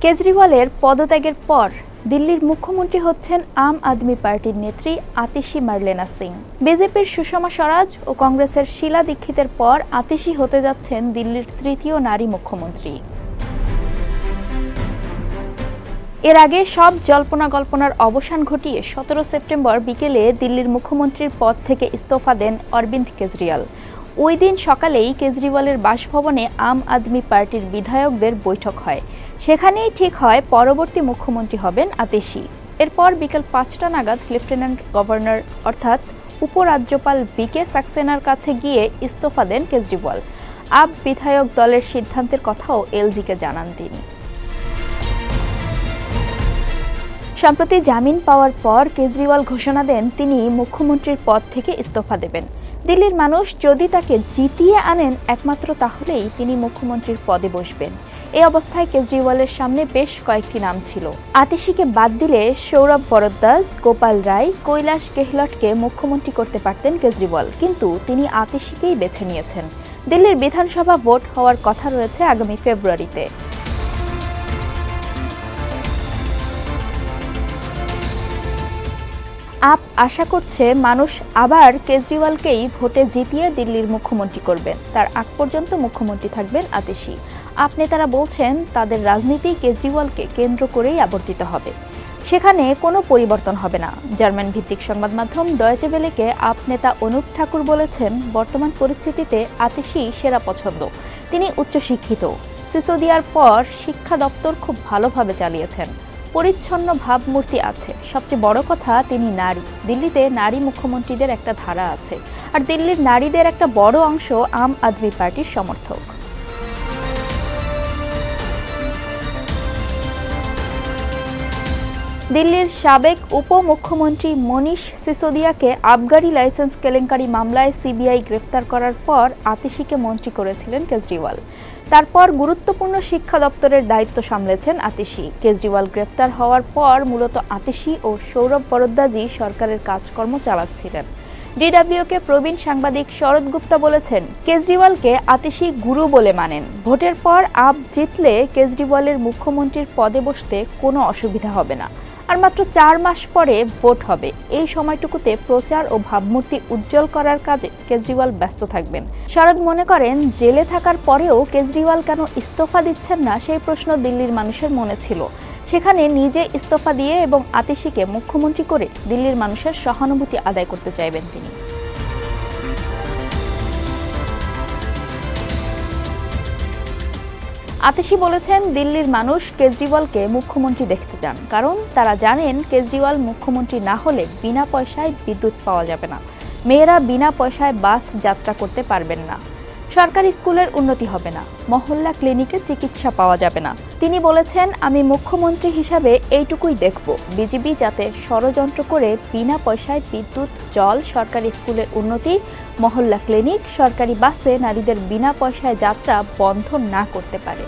কেজরিওয়ালের পদত্যাগের পর দিল্লির মুখ্যমন্ত্রী হচ্ছেন আম আদমি পার্টির নেত্রী আতিশি মার্লেনা সিং। বিজেপির সুষমা স্বরাজ ও কংগ্রেসের শীলা দীক্ষিতের পর আতিশি হতে যাচ্ছেন দিল্লির তৃতীয় নারী মুখ্যমন্ত্রী। এর আগে সব জল্পনা-কল্পনার অবসান ঘটিয়ে 17 সেপ্টেম্বর বিকেলে দিল্লির মুখ্যমন্ত্রীর পদ থেকে ইস্তফা দেন অরবিন্দ কেজরিওয়াল। ওই দিন সকালেই কেজরিওয়ালের বাসভবনে আম আদমি পার্টির বিধায়কদের বৈঠক হয়। সেখানেই ঠিক হয় পরবর্তী মুখ্যমন্ত্রী হবেন আতিশি। এরপর বিকেল 5টা নাগাদ লেফটেন্যান্ট গভর্নর অর্থাৎ উপরাজ্যপাল বি.কে. সাক্সেনার কাছে গিয়ে ইস্তফা দেন কেজরিওয়াল। আপ বিধায়ক দলের সিদ্ধান্তের কথাও এলজিকে জানান তিনি। সম্প্রতি জামিন পাওয়ার পর কেজরিওয়াল ঘোষণা দেন তিনি মুখ্যমন্ত্রীর পদ থেকে ইস্তফা দেবেন। দিল্লির মানুষ যদি তাকে জিতিয়ে আনেন একমাত্র তাহলেই তিনি মুখ্যমন্ত্রীর পদে বসবেন। এই অবস্থায় কেজরিওয়ালের সামনে বেশ কয়েকটি নাম ছিল। আতিশিকে বাদ দিলে সৌরভ ভরদ্বাজ, গোপাল রায়, কৈলাশ গেহলটকে মুখ্যমন্ত্রী করতে পারতেন কেজরিওয়াল, কিন্তু তিনি আতিশিকেই বেছে নিয়েছেন। দিল্লির বিধানসভা ভোট হওয়ার কথা রয়েছে আগামী ফেব্রুয়ারিতে। আপ আশা করছে মানুষ আবার কেজরিওয়ালকেই ভোটে জিতিয়ে দিল্লির মুখ্যমন্ত্রী করবেন। তার আগ পর্যন্ত মুখ্যমন্ত্রী থাকবেন আতিশি। আপ নেতারা বলছেন তাদের রাজনীতি কেজরিওয়ালকে কেন্দ্র করেই আবর্তিত হবে, সেখানে কোনো পরিবর্তন হবে না। জার্মান ভিত্তিক সংবাদ মাধ্যম ডয়েচে ভেলেকে আপ নেতা অনুপ ঠাকুর বলেছেন, বর্তমান পরিস্থিতিতে আতিশি সেরা পছন্দ। তিনি উচ্চশিক্ষিত, সিসোদিয়ার পর শিক্ষা দপ্তর খুব ভালোভাবে চালিয়েছেন, পরিচ্ছন্ন ভাবমূর্তি আছে, সবচেয়ে বড় কথা তিনি নারী। দিল্লিতে নারী মুখ্যমন্ত্রীদের একটা ধারা আছে, আর দিল্লির নারীদের একটা বড় অংশ আম আদমি পার্টির সমর্থক। দিল্লির সাবেক উপমুখ্যমন্ত্রী মনীষ সিসোদিয়াকে আবগারি লাইসেন্স কেলেঙ্কারি মামলায় সিবিআই গ্রেফতার করার পর আতিশিকে মন্ত্রী করেছিলেন কেজরিওয়াল। তারপর গুরুত্বপূর্ণ শিক্ষা দপ্তরের দায়িত্ব সামলেছেন আতিশি। কেজরিওয়াল গ্রেফতার হওয়ার পর মূলত আতিশি ও সৌরভ ভরদ্বাজই সরকারের কাজকর্ম চালাচ্ছিলেন। ডিডব্লিউকে প্রবীণ সাংবাদিক শরৎ গুপ্তা বলেছেন, কেজরিওয়ালকে আতিশি গুরু বলে মানেন। ভোটের পর আপ জিতলে কেজরিওয়ালের মুখ্যমন্ত্রীর পদে বসতে কোনো অসুবিধা হবে না। আর মাত্র 4 মাস পরে ভোট হবে। এই সময়টুকুতে প্রচার ও ভাবমূর্তি উজ্জ্বল করার কাজে কেজরিওয়াল ব্যস্ত থাকবেন। শরৎ মনে করেন, জেলে থাকার পরেও কেজরিওয়াল কেন ইস্তফা দিচ্ছেন না সেই প্রশ্ন দিল্লির মানুষের মনে ছিল। সেখানে নিজে ইস্তফা দিয়ে এবং আতিশিকে মুখ্যমন্ত্রী করে দিল্লির মানুষের সহানুভূতি আদায় করতে চাইবেন তিনি। আতিশি বলেছেন, দিল্লির মানুষ কেজরিওয়ালকে মুখ্যমন্ত্রী দেখতে চান, কারণ তারা জানেন কেজরিওয়াল মুখ্যমন্ত্রী না হলে বিনা পয়সায় বিদ্যুৎ পাওয়া যাবে না, মেয়েরা বিনা পয়সায় বাস যাত্রা করতে পারবেন না, সরকারি স্কুলের উন্নতি হবে না, মহল্লা ক্লিনিকে চিকিৎসা পাওয়া যাবে না। তিনি বলেছেন, আমি মুখ্যমন্ত্রী হিসাবে এইটুকুই দেখব, বিজেপি যাতে ষড়যন্ত্র করে বিনা পয়সায় বিদ্যুৎ, জল, সরকারি স্কুলের উন্নতি, মহল্লা ক্লিনিক, সরকারি বাসে নারীদের বিনা পয়সায় যাত্রা বন্ধ না করতে পারে।